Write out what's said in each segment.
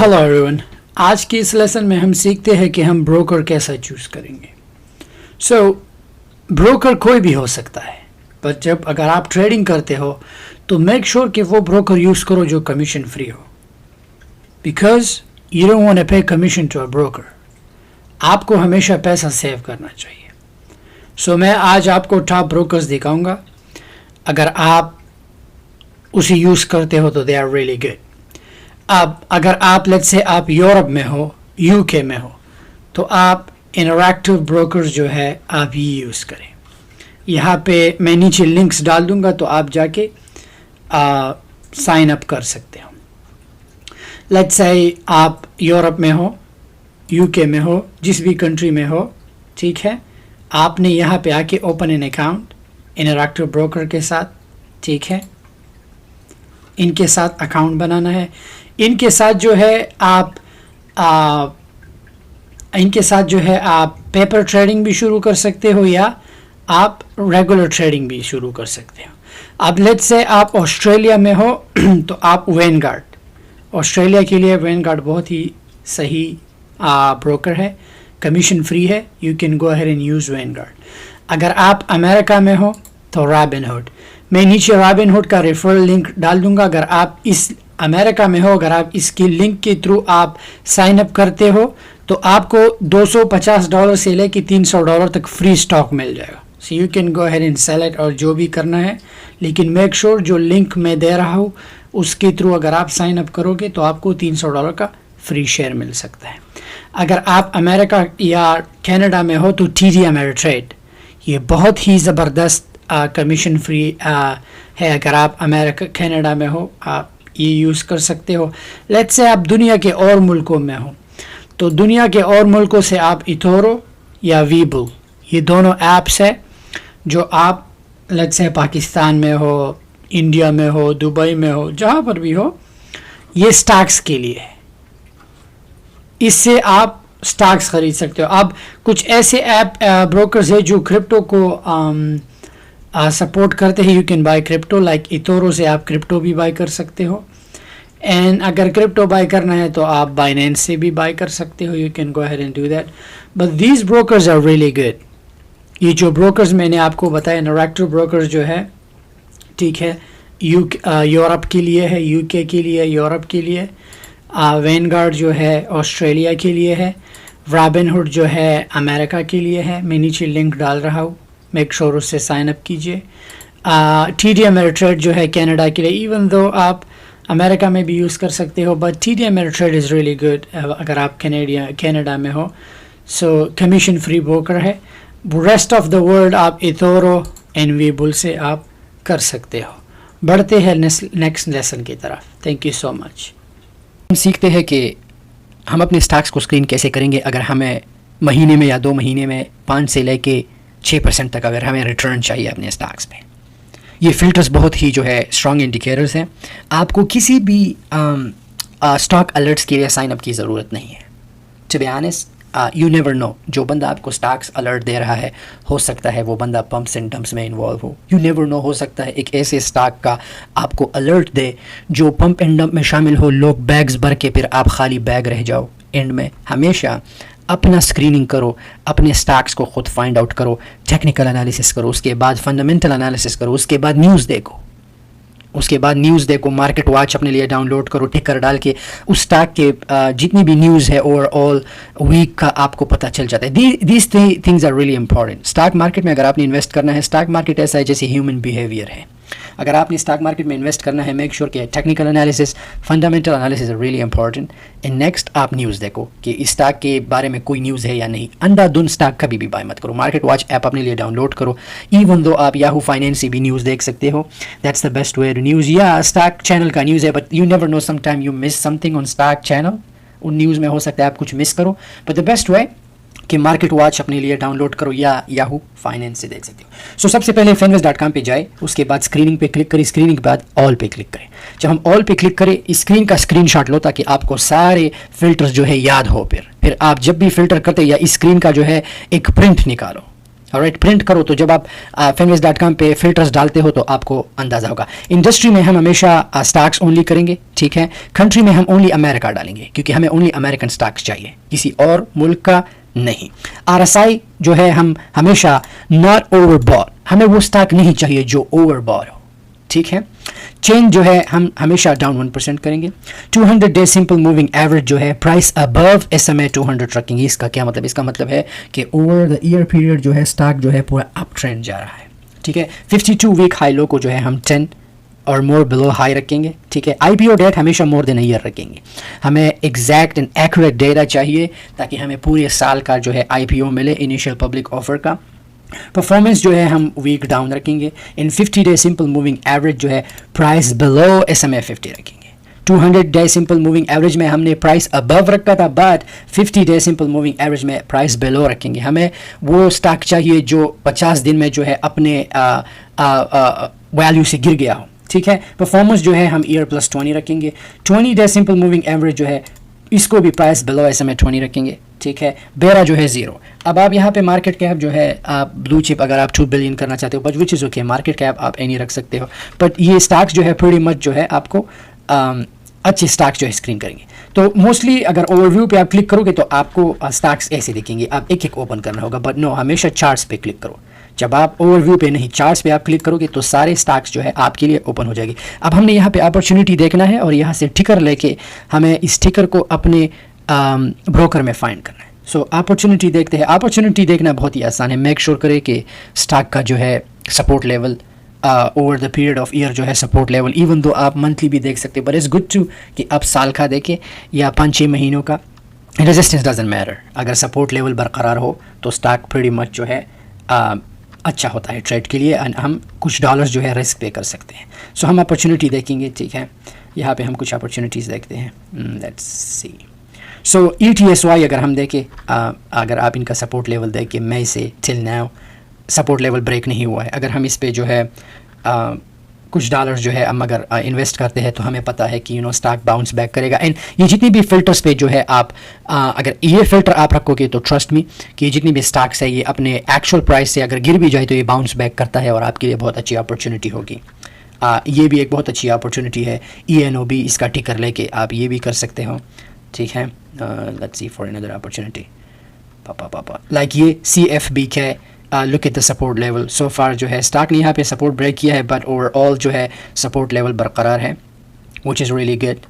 Hello everyone. आज के इस लेसन में हम सीखते हैं कि हम ब्रोकर कैसा चूज़ करेंगे। ब्रोकर कोई भी हो सकता है, पर जब अगर आप ट्रेडिंग करते हो तो मेक श्योर कि वो ब्रोकर यूज़ करो जो कमीशन फ्री हो, because you don't want to pay commission to a broker. आपको हमेशा पैसा सेव करना चाहिए। मैं आज आपको टॉप ब्रोकर्स दिखाऊंगा। अगर आप उसे यूज़ करते हो तो दे आर रियली गुड। अब अगर आप लेट्स से आप यूरोप में हो, यूके में हो, तो आप इंटरैक्टिव ब्रोकर्स जो है आप ये यूज़ करें। यहाँ पे मैं नीचे लिंक्स डाल दूंगा तो आप जाके साइन अप कर सकते हो। लेट्स से आप यूरोप में हो, यूके में हो, जिस भी कंट्री में हो, ठीक है। आपने यहाँ पे आके open an account interactive broker के साथ, ठीक है। इनके साथ अकाउंट बनाना है। इनके साथ जो है आप पेपर ट्रेडिंग भी शुरू कर सकते हो या आप रेगुलर ट्रेडिंग भी शुरू कर सकते हो। अब लेट्स से आप ऑस्ट्रेलिया में हो तो आप वैनगार्ड, ऑस्ट्रेलिया के लिए वैनगार्ड बहुत ही सही ब्रोकर है, कमीशन फ्री है। You can go ahead and use Vanguard. अगर आप अमेरिका में हो तो रॉबिनहुड, मैं नीचे रॉबिनहुड का रेफरल लिंक डाल दूंगा। अगर आप इस अमेरिका में हो, अगर आप इसकी लिंक के थ्रू आप साइन अप करते हो तो आपको $250 से लेके $300 तक फ्री स्टॉक मिल जाएगा। So you can go ahead and sell it और जो भी करना है, लेकिन मेक श्योर जो लिंक मैं दे रहा हूँ उसके थ्रू अगर आप साइन अप करोगे तो आपको $300 का फ्री शेयर मिल सकता है। अगर आप अमेरिका या कनाडा में हो तो TD Ameritrade, ये बहुत ही ज़बरदस्त कमीशन फ्री है। अगर आप अमेरिका कनाडा में हो आप ये यूज़ कर सकते हो। लेट्स से आप दुनिया के और मुल्कों में हो तो दुनिया के और मुल्कों से आप इथोरो या वीबुल, ये दोनों ऐप्स है जो आप लेट्स से पाकिस्तान में हो, इंडिया में हो, दुबई में हो, जहाँ पर भी हो, ये स्टॉक्स के लिए है। इससे आप स्टॉक्स खरीद सकते हो। अब कुछ ऐसे ऐप ब्रोकर्स है जो क्रिप्टो को सपोर्ट करते हैं। You can buy crypto, like eToro से आप क्रिप्टो भी बाय कर सकते हो। एंड अगर क्रिप्टो बाय करना है तो आप बाइनेंस से भी बाय कर सकते हो। You can go ahead and do that, but these brokers are really good. ये जो ब्रोकर्स मैंने आपको बताया, इंटरैक्टिव ब्रोकर्स जो है, ठीक है, यूरोप के लिए है, यूके के लिए, यूरोप के लिए। वैनगार्ड जो है ऑस्ट्रेलिया के लिए है। रॉबिनहुड जो है अमेरिका के लिए है। मैं नीचे लिंक डाल रहा हूँ, मेक श्योर उससे साइन अप कीजिए। TD Ameritrade जो है कनाडा के लिए, इवन दो आप अमेरिका में भी यूज़ कर सकते हो, but TD Ameritrade is really good अगर आप कनाडा में हो। कमीशन फ्री ब्रोकर है। रेस्ट ऑफ द वर्ल्ड आप इथोरो एंड वीबुल से आप कर सकते हो। बढ़ते हैं नेक्स्ट लेसन की तरफ। Thank you so much. हम सीखते हैं कि हम अपने स्टॉक्स को स्क्रीन कैसे करेंगे अगर हमें महीने में या 2 महीने में 5 से लेके 6% तक अगर हमें रिटर्न चाहिए अपने स्टॉक्स पे। ये फ़िल्टर्स बहुत ही जो है स्ट्रॉन्ग इंडिकेटर्स हैं। आपको किसी भी स्टॉक अलर्ट्स के लिए साइन अप की ज़रूरत नहीं है। To be honest, you never know, जो बंदा आपको स्टॉक्स अलर्ट दे रहा है हो सकता है वो बंदा पम्प्स एंड डंप्स में इन्वॉल्व हो। यू नेवर नो, हो सकता है एक ऐसे स्टॉक का आपको अलर्ट दे जो पंप एंड डंप में शामिल हो, लोग बैग्स भर के फिर आप खाली बैग रह जाओ एंड में। हमेशा अपना स्क्रीनिंग करो, अपने स्टॉक्स को खुद फाइंड आउट करो, टेक्निकल एनालिसिस करो, उसके बाद फंडामेंटल एनालिसिस करो, उसके बाद न्यूज़ देखो, मार्केट वॉच अपने लिए डाउनलोड करो, टिकर डाल के उस स्टॉक के जितनी भी न्यूज़ है ओवरऑल वीक का आपको पता चल जाता है। These things are really important. Stock market में अगर आपने इन्वेस्ट करना है, स्टॉक मार्केट ऐसा है जैसे ह्यूमन बिहेवियर है। अगर आपने स्टॉक मार्केट में इन्वेस्ट करना है, मेक श्योर कि technical analysis, fundamental analysis are really important. And next आप न्यूज़ देखो कि इस स्टॉक के बारे में कोई न्यूज़ है या नहीं। अंधाधुंध स्टॉक कभी भी बाय मत करो। मार्केट वॉच ऐप अपने लिए डाउनलोड करो। इवन दो आप याहू फाइनेंस से भी न्यूज़ देख सकते हो। That's the best way to news. या स्टॉक चैनल का न्यूज़ है, but you never know, sometime you miss something on stock channel. उन न्यूज़ में हो सकता है आप कुछ मिस करो, बट द बेस्ट वे कि मार्केट वॉच अपने लिए डाउनलोड करो या याहू फाइनेंस से देख सकते हो। सबसे पहले finvest.com पे जाए, उसके बाद स्क्रीनिंग पे क्लिक करें, स्क्रीनिंग के बाद ऑल पे क्लिक करें। जब हम ऑल पे क्लिक करें, स्क्रीन का स्क्रीनशॉट लो ताकि आपको सारे फिल्टर्स जो है याद हो। फिर आप जब भी फिल्टर करते या स्क्रीन का जो है एक प्रिंट निकालो। ऑलराइट, प्रिंट करो तो जब आप finviz.com पे फिल्टर्स डालते हो तो आपको अंदाज़ा होगा। इंडस्ट्री में हम हमेशा स्टॉक्स ओनली करेंगे, ठीक है। कंट्री में हम ओनली अमेरिका डालेंगे क्योंकि हमें ओनली अमेरिकन स्टॉक्स चाहिए, किसी और मुल्क का नहीं। RSI जो है हम हमेशा नॉट ओवरबॉट, हमें वो स्टॉक नहीं चाहिए जो ओवरबॉट हो, ठीक है। चेन जो है हम हमेशा डाउन 1% करेंगे। 200 डे सिंपल मूविंग एवरेज जो है प्राइस अबव SMA 200 रखेंगे। इसका क्या मतलब? इसका मतलब है कि ओवर द ईयर पीरियड जो है स्टॉक जो है पूरा अप ट्रेंड जा रहा है, ठीक है। 52 वीक हाई लो को जो है हम 10 और मोर बिलो हाई रखेंगे, ठीक है। IPO डेट हमेशा मोर देन अ ईयर रखेंगे। हमें एग्जैक्ट एंड एक्यूरेट डेटा चाहिए ताकि हमें पूरे साल का जो है IPO मिले, इनिशियल पब्लिक ऑफर का। परफॉर्मेंस जो है हम वीक डाउन रखेंगे। इन 50 डे सिंपल मूविंग एवरेज जो है प्राइस बिलो SMA 50 रखेंगे। 200 डे सिंपल मूविंग एवरेज में हमने प्राइस अबव रखा था, but 50 day simple moving average में प्राइस बिलो रखेंगे। हमें वो स्टॉक चाहिए जो 50 दिन में जो है अपने वैल्यू से गिर गया हो, ठीक है। परफॉर्मेंस जो है हम ईयर प्लस 20 रखेंगे। 20 डे सिंपल मूविंग एवरेज जो है इसको भी प्राइस बिलो SMA 20 रखेंगे, ठीक है। बेरा जो है 0। अब आप यहाँ पे मार्केट कैप जो है आप ब्लू चिप अगर आप 2 बिलियन करना चाहते हो, but which is okay, market cap आप एनी रख सकते हो, बट ये स्टॉक्स जो है प्रीटी मच जो है आपको अच्छे स्टॉक्स जो है स्क्रीन करेंगे। तो मोस्टली अगर ओवरव्यू पे आप क्लिक करोगे तो आपको स्टॉक्स ऐसे दिखेंगे, आप एक एक ओपन करना होगा, बट नो, हमेशा चार्ट्स पे क्लिक करो। जब आप ओवरव्यू पे नहीं, चार्ट्स पे आप क्लिक करोगे तो सारे स्टॉक्स जो है आपके लिए ओपन हो जाएगी। अब हमने यहाँ पे अपॉर्चुनिटी देखना है और यहाँ से टिकर लेके हमें इस टिकर को अपने ब्रोकर में फाइंड करना है। सो अपॉर्चुनिटी देखते हैं। अपॉर्चुनिटी देखना बहुत ही आसान है। मेक श्योर करें कि स्टॉक का जो है support level over the period of year जो है सपोर्ट लेवल, इवन दो आप मंथली भी देख सकते हैं, बट इट्स गुड टू कि आप साल का देखें या 5-6 महीनों का। रेजिस्टेंस डजंट मैटर, अगर सपोर्ट लेवल बरकरार हो तो स्टॉक प्रीटी मच जो है अच्छा होता है ट्रेड के लिए, एंड हम कुछ डॉलर्स जो है रिस्क पे कर सकते हैं। सो हम अपॉर्चुनिटी देखेंगे, ठीक है। यहाँ पे हम कुछ अपॉर्चुनिटीज़ देखते हैं। Let's see. सो ETSY अगर हम देखें, अगर आप इनका सपोर्ट लेवल देखें, मई से till now support level break नहीं हुआ है। अगर हम इस पे जो है कुछ डॉलर्स जो है हम अगर इन्वेस्ट करते हैं तो हमें पता है कि स्टॉक बाउंस बैक करेगा। एंड ये जितनी भी फिल्टर्स पे जो है आप अगर ये फिल्टर आप रखोगे तो ट्रस्ट मी कि ये जितनी भी स्टॉक्स है ये अपने एक्चुअल प्राइस से अगर गिर भी जाए तो ये बाउंस बैक करता है और आपके लिए बहुत अच्छी अपॉर्चुनिटी होगी। ये भी एक बहुत अच्छी अपॉर्चुनिटी है। ENOB इसका टिकर लेके आप ये भी कर सकते हो, ठीक है। Let's see for another opportunity. Like ये CFBK, look at the support level. So far जो है स्टॉक ने यहाँ पे सपोर्ट ब्रेक किया है, बट ओवरऑल जो है सपोर्ट लेवल बरकरार है, विच इज़ रियली गुड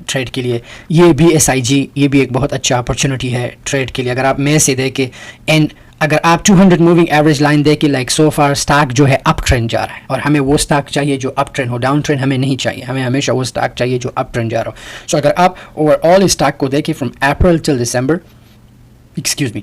ट्रेड के लिए। ये BSIG, ये भी एक बहुत अच्छा अपॉर्चुनिटी है ट्रेड के लिए। अगर आप में से देखें एंड अगर आप 200 मूविंग एवरेज लाइन देखें, लाइक सो फार स्टॉक जो है अप ट्रेंड जा रहा है और हमें वो स्टॉक चाहिए जो अप ट्रेंड हो, डाउन ट्रेंड हमें नहीं चाहिए, हमें हमेशा वो स्टॉक चाहिए जो अप ट्रेंड जा रहा हो। सो अगर आप ओवरऑल स्टॉक को देखें from April till December, excuse me,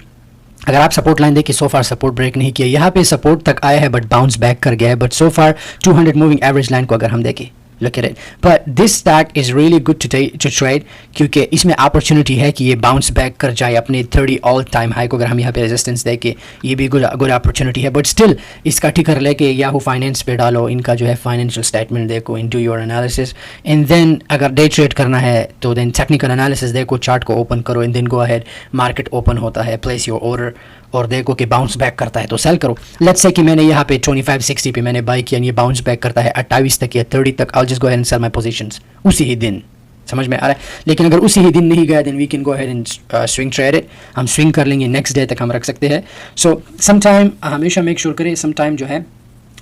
अगर आप सपोर्ट लाइन देखिए, सो फार सपोर्ट ब्रेक नहीं किया, यहाँ पे सपोर्ट तक आया है बट बाउंस बैक कर गया है। But so far 200 moving average line को अगर हम देखें, look at it, but this stock is really good to trade क्योंकि इसमें अपॉर्चुनिटी है कि ये बाउंस बैक कर जाए अपने 30 ऑल टाइम हाई को। अगर हम यहाँ पे रेजिस्टेंस देखें, ये भी गुड अपॉर्चुनिटी है, बट स्टिल इसका टिकर लेके याहू फाइनेंस पे डालो, इनका जो है फाइनेंशियल स्टेटमेंट देखो, in do your analysis, and then अगर डे ट्रेड करना है तो देन टेक्निकल एनालिसिस देखो, चार्ट को ओपन करो, and then go ahead, market open होता है, प्लेस योर ऑर्डर और देखो कि बाउंस बैक करता है तो सेल करो। लेट्स से कि मैंने यहाँ पे 2560 पे मैंने बाई किया, ये बाउंस बैक करता है 28 तक या 30 तक, I just go ahead and sell my positions उसी ही दिन। समझ में आ रहा है? लेकिन अगर उसी ही दिन नहीं गया then we can go ahead and swing trade it, हम स्विंग कर लेंगे, नेक्स्ट डे तक हम रख सकते हैं। सो समटाइम हमेशा मेक श्योर करें, समटाइम जो है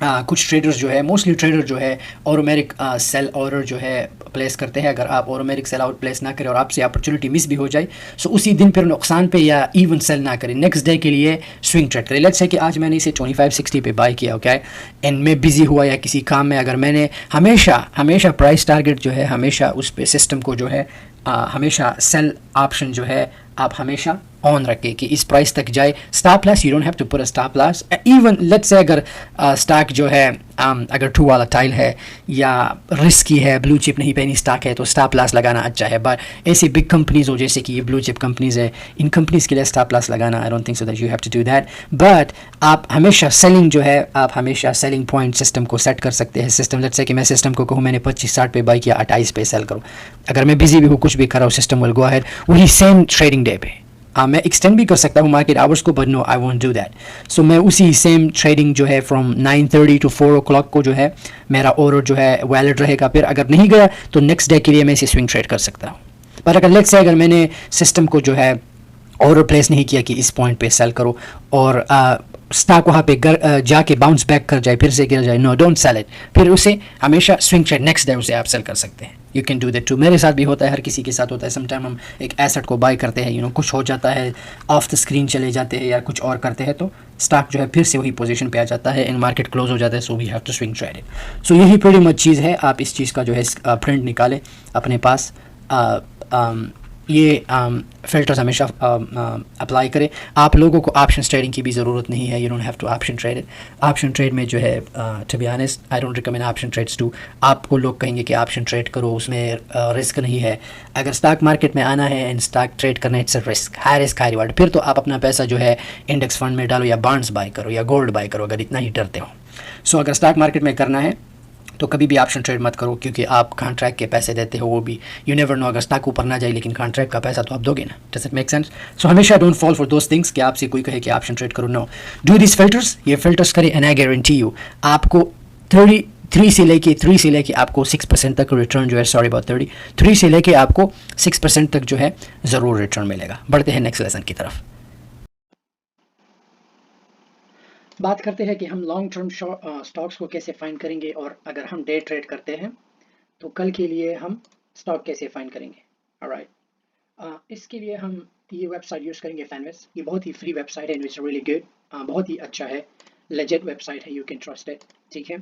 कुछ ट्रेडर्स जो है, मोस्टली ट्रेडर जो है ऑटोमेटिक सेल ऑर्डर जो है प्लेस करते हैं। अगर आप ऑटोमेटिक सेल आउट प्लेस ना करें और आपसे अपॉर्चुनिटी मिस भी हो जाए, सो उसी दिन फिर नुकसान पे या इवन सेल ना करें, नेक्स्ट डे के लिए स्विंग ट्रेड करें। लेट्स से कि आज मैंने इसे 2560 पे बाय किया, ओके, एंड मैं बिजी हुआ या किसी काम में, अगर मैंने हमेशा प्राइस टारगेट जो है हमेशा उस पे सिस्टम को जो है हमेशा सेल ऑप्शन जो है आप हमेशा ऑन रखें कि इस प्राइस तक जाए। Stop loss, you don't have to put a stop loss. Even let's say अगर स्टॉक जो है अगर ट्रू वाला टाइल है या रिस्की है, ब्लू चिप नहीं पहनी स्टॉक है, तो स्टॉप लॉस लगाना अच्छा है। बट ऐसी बिग कंपनीज हो जैसे कि ये ब्लू चिप कंपनीज है, इन कंपनीज के लिए स्टॉप लॉस लगाना I don't think so that you have to do that. But आप हमेशा सेलिंग जो है, आप हमेशा सेलिंग पॉइंट सिस्टम को सेट कर सकते हैं। सिस्टम लेट्स से कि मैं सिस्टम को कहूँ मैंने 2560 पे बाई किया, 28 पे सेल करूँ, अगर मैं बिजी भी हूँ, कुछ भी कर रहा हूँ, सिस्टम विल गो अहेड वही सेम ट्रेडिंग डे पे मैं एक्सटेंड भी कर सकता हूँ मार्केट आवर्स को, but no I won't do that. So मैं उसी सेम ट्रेडिंग जो है फ्रॉम 9:30 to 4 o'clock को जो है मेरा और जो है वैलिड रहेगा। फिर अगर नहीं गया तो नेक्स्ट डे के लिए मैं इसे स्विंग ट्रेड कर सकता हूँ। पर अगर लेट्स से अगर मैंने सिस्टम को जो है और रिप्लेस नहीं किया कि इस पॉइंट पे सेल करो और स्टॉक वहाँ पे जाके बाउंस बैक कर जाए, फिर से गिर जाए, नो डोंट सेल इट। फिर उसे हमेशा स्विंग ट्रेड नेक्स्ट डे उसे आप सेल कर सकते हैं। You can do that too. मेरे साथ भी होता है, हर किसी के साथ होता है। समटाइम हम एक एसेट को बाय करते हैं, कुछ हो जाता है, ऑफ द स्क्रीन चले जाते हैं या कुछ और करते हैं, तो स्टॉक जो है फिर से वही पोजीशन पे आ जाता है एंड मार्केट क्लोज हो जाता है। So we have to swing trade it. So यही प्रीटी मच चीज़ है। आप इस चीज़ का जो है प्रिंट निकालें अपने पास। ये फ़िल्टर्स हमेशा अप्लाई करें। आप लोगों को ऑप्शन ट्रेडिंग की भी ज़रूरत नहीं है। You don't have to option trade it. Option trade में जो है to be honest I don't recommend option trades too. आपको लोग कहेंगे कि ऑप्शन ट्रेड करो, उसमें रिस्क नहीं है। अगर स्टॉक मार्केट में आना है एंड स्टॉक ट्रेड करना, it's a risk, high risk high reward. फिर तो आप अपना पैसा जो है इंडेक्स फंड में डालो या बॉन्ड्स बाय करो या गोल्ड बाय करो, अगर इतना ही डरते हो। सो अगर स्टॉक मार्केट में करना है तो कभी भी ऑप्शन ट्रेड मत करो, क्योंकि आप कॉन्ट्रैक्ट के पैसे देते हो, वो भी यू नेवर नो, अगर स्टॉक ऊपर ना जाए लेकिन कॉन्ट्रैक्ट का पैसा तो आप दोगे ना। Does it make sense? So हमेशा don't fall for those things कि आपसे कोई कहे कि ऑप्शन ट्रेड करो। No, do this filters. ये फिल्टर्स करें एंड आई गारंटी यू आपको 3 से लेके आपको 6% तक रिटर्न जो है, सॉरी अबाउट 3 से लेके आपको 6% तक जो है ज़रूर रिटर्न मिलेगा। बढ़ते हैं नेक्स्ट लेसन की तरफ। बात करते हैं कि हम लॉन्ग टर्म स्टॉक्स को कैसे फाइंड करेंगे, और अगर हम डे ट्रेड करते हैं तो कल के लिए हम स्टॉक कैसे फाइंड करेंगे। ऑलराइट, इसके लिए हम ये वेबसाइट यूज़ करेंगे, फैनवेस। ये बहुत ही फ्री वेबसाइट है, इट्स रियली गुड, बहुत ही अच्छा है, लेजिट वेबसाइट है, यू कैन ट्रस्ट इट। ठीक है,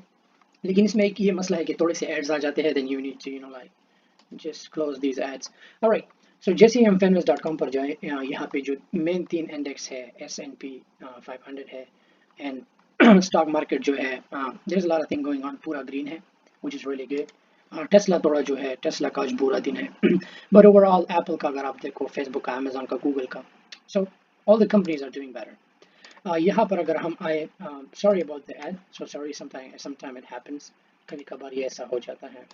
लेकिन इसमें एक ये मसला है कि थोड़े से एड्स आ जाते हैं, then you need to like just close these ads. Alright, so जैसे ही हम fanways.com पर जाएँ, यहाँ पे जो मेन 3 इंडेक्स है, S&P 500 है एंड स्टॉक मार्केट जो है, there is a lot of thing going on, पूरा ग्रीन है, which is really good. Tesla थोड़ा जो है, टेस्ला का आज बुरा दिन है बट ओवरऑल एप्पल का अगर आप देखो, फेसबुक का, अमेजोन का, गूगल का, so all the companies are doing better. यहाँ पर अगर हम आए, sorry about the ad, so sorry, sometime it happens, कभी कभार ये ऐसा हो जाता है,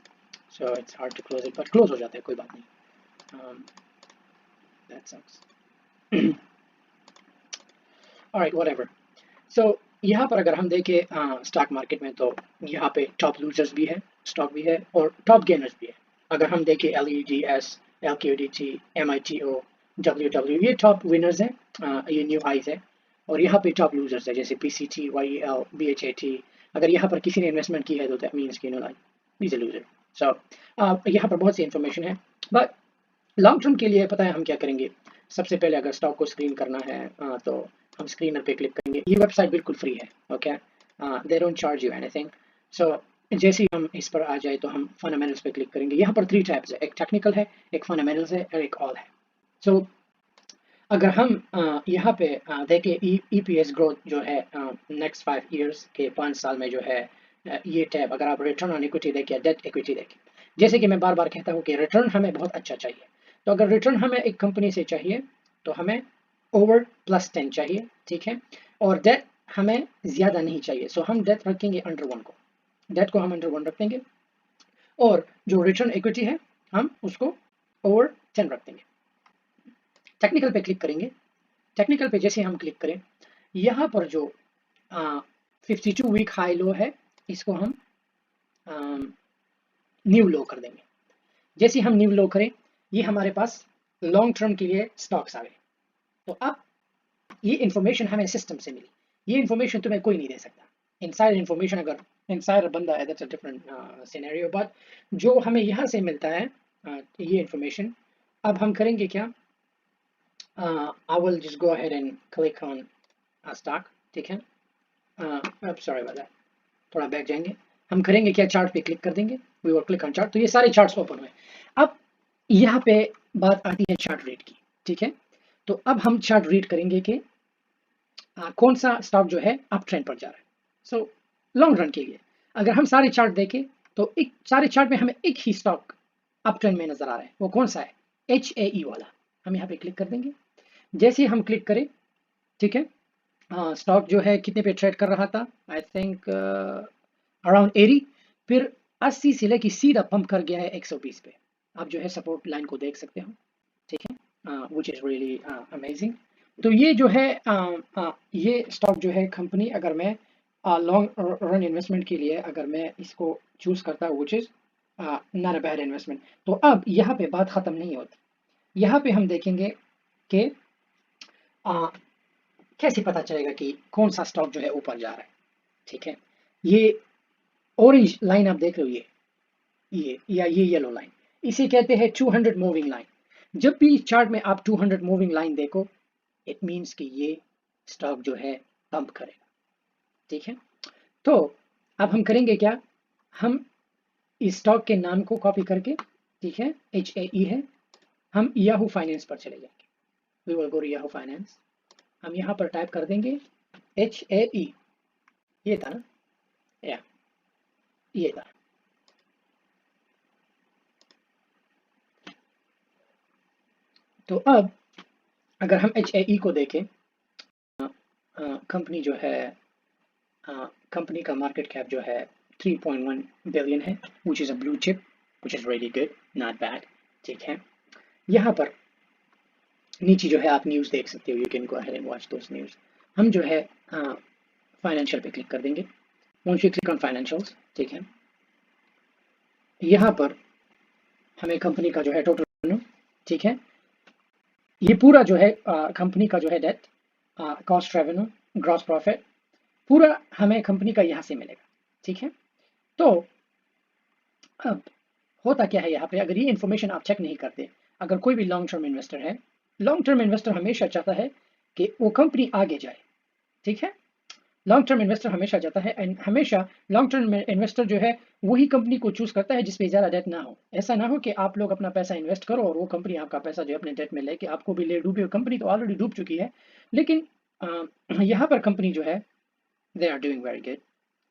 so it's hard to close it, but close हो जाता है, कोई बात नहीं, that sucks. Alright, whatever. So यहाँ पर अगर हम देखें स्टॉक मार्केट में, तो यहाँ पे टॉप लूजर्स भी है, स्टॉक भी है, और टॉप गेनर्स भी है। अगर हम देखें LEDS, LQDT, MITO, WW, ये टॉप विनर्स हैं, ये न्यू हाइज है, और यहाँ पे टॉप लूजर्स है, जैसे PCT, YEL, BHAT। अगर यहाँ पर किसी ने इन्वेस्टमेंट की है तो दैट मीन्स कि लाइक इज अ लूजर। सो यहाँ पर बहुत सी इन्फॉर्मेशन है, बट लॉन्ग टर्म के लिए पता है हम क्या करेंगे। सबसे पहले अगर स्टॉक को स्क्रीन करना है, तो हम स्क्रीनर पे क्लिक करेंगे। ये वेबसाइट बिल्कुल फ्री है, okay, they don't charge you anything. So जैसे ही हम इस पर आ जाए तो हम फंडामेंटल्स पे क्लिक करेंगे। यहाँ पर 3 टैब्स है, एक टेक्निकल है, एक फंडामेंटल्स है, और एक ऑल है। सो अगर हम यहाँ पे देखें EPS ग्रोथ जो है नेक्स्ट 5 ईयर्स के 5 साल में जो है, ये टैब, अगर आप रिटर्न ऑन इक्विटी देखें, डेट इक्विटी देखें, जैसे कि मैं बार बार कहता हूँ कि रिटर्न हमें बहुत अच्छा चाहिए। तो अगर रिटर्न हमें एक कंपनी से चाहिए तो हमें ओवर +10 चाहिए, ठीक है, और डेट हमें ज़्यादा नहीं चाहिए। सो हम डेट रखेंगे अंडर 1 को, डेट को हम अंडर 1 रख देंगे, और जो रिटर्न इक्विटी है हम उसको ओवर 10 रख देंगे। टेक्निकल पे क्लिक करेंगे। टेक्निकल पे जैसे हम क्लिक करें, यहाँ पर जो 52 वीक हाई लो है, इसको हम न्यू लो कर देंगे। जैसे हम न्यू लो करें, ये हमारे पास लॉन्ग टर्म के लिए स्टॉक्स आ गए। तो अब ये इन्फॉर्मेशन हमें सिस्टम से मिली, ये इन्फॉर्मेशन तुम्हें कोई नहीं दे सकता। इनसाइड इन्फॉर्मेशन, अगर इनसाइडर बंदा है, that's a different scenario, but जो हमें यहाँ से मिलता है ये इन्फॉर्मेशन, अब हम करेंगे क्या, I will just go ahead and click on a stock, ठीक है, अब सॉरी वाला, थोड़ा बैक जाएंगे, हम करेंगे क्या, चार्ट पे क्लिक कर देंगे, we will click on chart. तो ये सारे चार्ट्स ओपन हुए। अब यहाँ पे बात आती है चार्ट रीड की, ठीक है। तो अब हम चार्ट रीड करेंगे कि कौन सा स्टॉक जो है अप ट्रेंड पर जा रहा है। सो लॉन्ग रन के लिए अगर हम सारे चार्ट देखें तो एक सारे चार्ट में हमें एक ही स्टॉक अप ट्रेंड में नजर आ रहा है, वो कौन सा है, HAE वाला। हम यहाँ पे क्लिक कर देंगे। जैसे ही हम क्लिक करें, ठीक है, स्टॉक जो है कितने पे ट्रेड कर रहा था, आई थिंक अराउंड 80, फिर 80 से लेके सीधा पंप कर गया है 120 पे। आप जो है सपोर्ट लाइन को देख सकते हो, ठीक है। विच इज़ रियली अमेजिंग। तो ये जो है ये स्टॉक जो है कंपनी, अगर मैं लॉन्ग रन इन्वेस्टमेंट के लिए अगर मैं इसको चूज़ करता हूँ, which is not a bad investment. तो अब यहाँ पे बात ख़त्म नहीं होती। यहाँ पे हम देखेंगे कि अ, कैसे पता चलेगा कि कौन सा स्टॉक जो है ऊपर जा रहा है। ठीक है, ये ऑरेंज लाइन आप देख रहे हो, ये या ये येलो लाइन, इसे कहते हैं 200 मूविंग लाइन। जब भी इस चार्ट में आप 200 मूविंग लाइन देखो, इट मीन्स कि ये स्टॉक जो है पंप करेगा। ठीक है, तो अब हम करेंगे क्या, हम इस स्टॉक के नाम को कॉपी करके, ठीक है, HAE है, हम याहू फाइनेंस पर चले जाएंगे। We will go to Yahoo finance, हम यहाँ पर टाइप कर देंगे HAE, ये था ना, या ये था। तो अब अगर हम HAE को देखें, कंपनी जो है, कंपनी का मार्केट कैप जो है 3.1 बिलियन है, which is a blue chip, which is very good, not bad. ठीक है, यहाँ पर नीचे जो है आप न्यूज़ देख सकते हो, you can go ahead and watch those news. हम जो है फाइनेंशियल पे क्लिक कर देंगे, once you click on financials, ठीक है, यहाँ पर हमें कंपनी का जो है टोटल रेवेन्यू, ठीक है, ये पूरा जो है कंपनी का जो है debt, cost revenue, gross profit, पूरा हमें कंपनी का यहाँ से मिलेगा। ठीक है, तो अब होता क्या है यहाँ पे, अगर ये इन्फॉर्मेशन आप चेक नहीं करते, अगर कोई भी लॉन्ग टर्म इन्वेस्टर है, लॉन्ग टर्म इन्वेस्टर हमेशा चाहता है कि वो कंपनी आगे जाए। ठीक है, लॉन्ग टर्म इन्वेस्टर हमेशा चाहता है, एंड हमेशा लॉन्ग टर्म इन्वेस्टर जो है वही कंपनी को चूज करता है जिसपे ज़्यादा डेट ना हो। ऐसा ना हो कि आप लोग अपना पैसा इन्वेस्ट करो और वो कंपनी आपका पैसा जो है अपने डेट में लेके आपको भी ले डूबे। कंपनी तो ऑलरेडी डूब चुकी है, लेकिन यहाँ पर कंपनी जो है they are doing very good.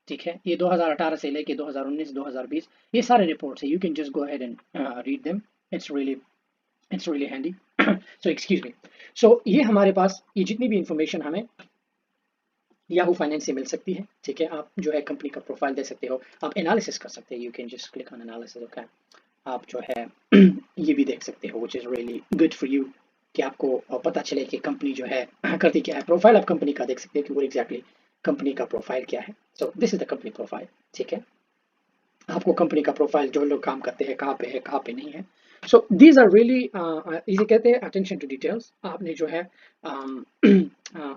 ठीक है, ये 2018 से लेके 2019 2020 ये सारे रिपोर्ट्स है, you can just go ahead and read them, it's really handy. So excuse me. So ये हमारे पास ये जितनी भी इंफॉर्मेशन हमें याहू फाइनेंस से मिल सकती है। ठीक है, आप जो है कंपनी का प्रोफाइल दे सकते हो, आप एनालिसिस कर सकते हैं, you can just click on analysis. Okay, आप जो है ये भी देख सकते हो, विच is really good for you, कि आपको पता चले कि कंपनी जो है करती क्या है। प्रोफाइल आप कंपनी का देख सकते हो कि वो एग्जैक्टली कंपनी का प्रोफाइल क्या है। So this is the company profile. ठीक है, आपको कंपनी का प्रोफाइल, जो लोग काम करते हैं कहाँ पे है कहाँ पे नहीं है। सो दीज आर रियली, इसे कहते हैं अटेंशन टू डिटेल्स। आपने जो है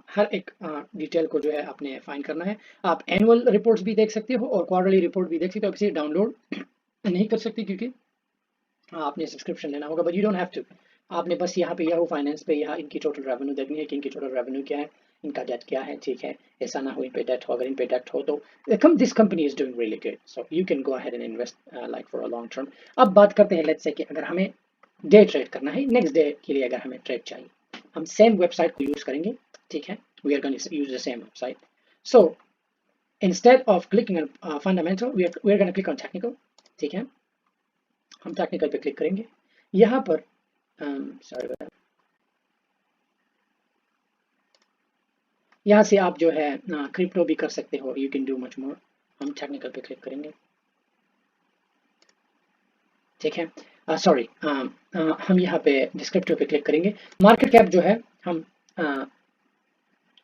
हर एक डिटेल को जो है आपने फाइंड करना है। आप एनुअल रिपोर्ट्स भी देख सकते हो और क्वार्टरली रिपोर्ट भी देख सकते हो। इसे डाउनलोड नहीं कर सकते क्योंकि आपने सब्सक्रिप्शन लेना होगा, but you don't have to. आपने बस यहाँ पे याहू फाइनेंस पे यहाँ इनकी टोटल रेवेन्यू देखनी है कि इनकी टोटल रेवेन्यू क्या है, इनका डेट क्या है। ठीक है, ऐसा ना हो इन पे डेट हो, अगर इन पे डेट हो तो this company is doing really good, so you can go ahead and invest like for a long term. अब बात करते हैं, लेट्स से कि अगर हमें डे ट्रेड करना है, नेक्स्ट डे के लिए अगर हमें ट्रेड चाहिए, हम सेम वेबसाइट को यूज करेंगे। ठीक है, we are going to use the same website. So instead of clicking on fundamental, we are going to click on technical। ठीक है, हम टेक्निकल पे क्लिक करेंगे। यहाँ पर सॉरी, यहाँ से आप जो है क्रिप्टो भी कर सकते हो, you can do much more. हम टेक्निकल पे क्लिक करेंगे। ठीक है, सॉरी, हम यहाँ पे डिस्क्रिप्टिव पे क्लिक करेंगे। मार्केट कैप जो है हम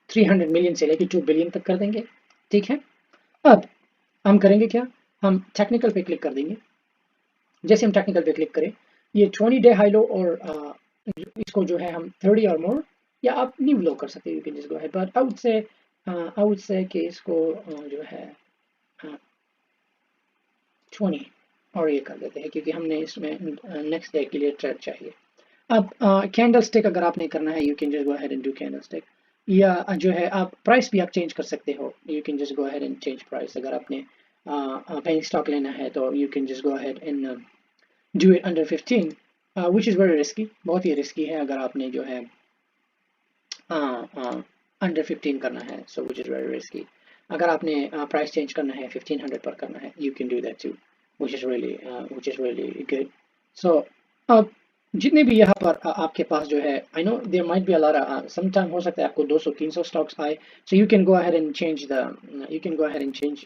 300 मिलियन से लेकर 2 बिलियन तक कर देंगे। ठीक है, अब हम करेंगे क्या, हम टेक्निकल पे क्लिक कर देंगे। जैसे हम टेक्निकल पे क्लिक करें, ये 20 डे हाई लो और इसको जो है हम 30 और मोर, या आप न्यू लो कर सकते हैं, you can just go ahead, but I would say कि इसको जो है 20 और ये कर देते हैं, क्योंकि हमने इसमें नेक्स्ट डे के लिए ट्रेड चाहिए। अब कैंडल स्टिक अगर आपने करना है, you can just go ahead and do candle stick, या जो है आप प्राइस भी आप चेंज कर सकते हो, you can just go ahead and change price. अगर आपने पेनी स्टॉक लेना है तो you can just go ahead and do it under 15, which is very risky, बहुत ही रिस्की है अगर आपने जो है अंडर 15 करना है, सो विच इज़ वेरी रिस्की। अगर आपने प्राइस चेंज करना है 1500 पर करना है, you can do that too, which is really good. So अब जितने भी यहाँ पर आपके पास जो है, I know there might be a lot, some time हो सकता है आपको 200 300 स्टॉक्स आए, so you can go ahead and change the, you can go ahead and change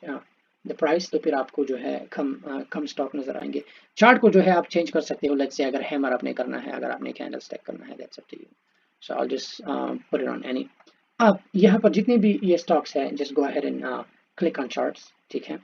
the price, तो फिर आपको जो है कम स्टॉक नजर आएंगे। चार्ट को जो है आप चेंज कर सकते हो, लेट्स से अगर हैमर आपने करना है, अगर आपने कैंडल स्टिक करना है, that's up to you. So I just put it on any. आप यहाँ पर जितने भी ये स्टॉक्स हैं, just go ahead and click on charts, ठीक है।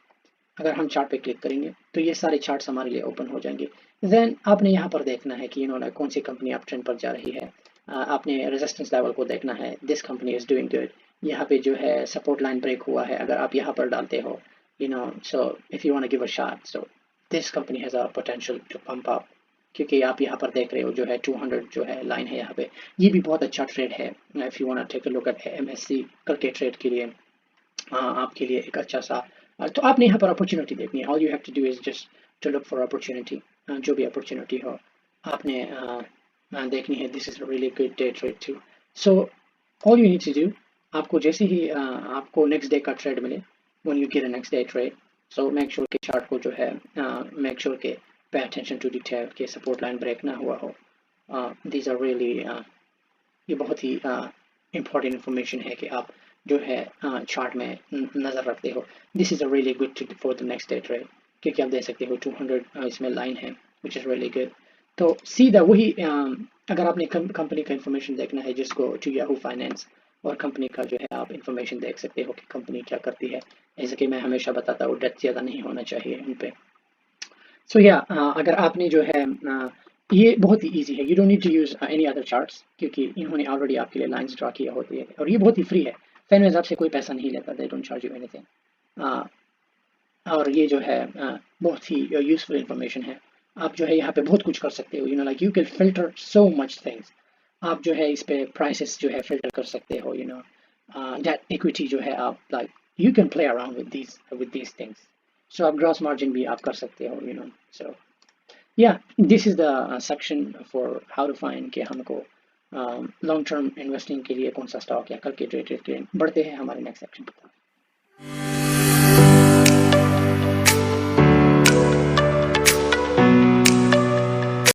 अगर हम चार्ट पे क्लिक करेंगे तो ये सारे चार्ट्स हमारे लिए ओपन हो जाएंगे। देन आपने यहाँ पर देखना है कि इन्होंने कौन सी कंपनी अप ट्रेंड पर जा रही है। आपने रेजिस्टेंस लेवल को देखना है, this company is doing good. यहाँ पे जो है सपोर्ट लाइन ब्रेक हुआ है, अगर आप यहाँ पर डालते हो, so if you want to give a shot, so this company has a potential to pump up. क्योंकि आप यहाँ पर देख रहे हो जो है 200 जो है लाइन है यहाँ पे, ये भी बहुत अच्छा ट्रेड है। If you want to take a look at MSC करके ट्रेड के लिए, आपके लिए एक अच्छा सा, तो आपने यहाँ पर अपॉर्चुनिटी देखनी है। All you have to do is just to look for opportunity, जो भी अपॉर्चुनिटी हो आपने देखनी है। This is really good day trade too. So all you need to do, आपको जैसे ही आपको नेक्स्ट डे का ट्रेड मिले, when you get a next day trade, so make sure के चार्ट को जो है मेक श्योर के पे अटेंशन टू डिटेल के सपोर्ट लाइन ब्रेक ना हुआ हो। दीज आर रियली, ये बहुत ही इम्पोर्टेंट इन्फॉर्मेशन है कि आप जो है चार्ट में नज़र रखते हो। This is a really good for the next day trade, क्योंकि आप देख सकते हो 200 इसमें लाइन है, विच इज़ रियली गुड। तो सीधा वही, अगर आपने कंपनी का इन्फॉर्मेशन देखना है, जिसको टू याहू फाइनेंस और कंपनी का जो है आप इन्फॉर्मेशन देख सकते हो कि कंपनी क्या करती है। जैसे कि मैं हमेशा बताता हूँ, डेट ज़्यादा नहीं होना चाहिए उन पर। सो या अगर आपने जो है ये बहुत ही इजी है, you don't need to use any other charts, क्योंकि इन्होंने ऑलरेडी आपके लिए लाइंस ड्रा किया होती है, और ये बहुत ही फ्री है। फैनवेज आपसे कोई पैसा नहीं लेता, दे डोंट चार्ज यू एनीथिंग। और ये जो है बहुत ही यूजफुल इंफॉर्मेशन है। आप जो है यहाँ पे बहुत कुछ कर सकते हो, like you can filter so much things. आप जो है इस पे प्राइसेस जो है फिल्टर कर सकते हो, डेट इक्विटी जो है आप, like you can play around with these things. So आप ग्रॉस मार्जिन भी आप कर सकते हो, सो yeah, this is the section for how to find कि हमको लॉन्ग टर्म इन्वेस्टिंग के लिए कौन सा स्टॉक या कल के ट्रेड के लिए बढ़ते हैं हमारे नेक्स्ट सेक्शन पर।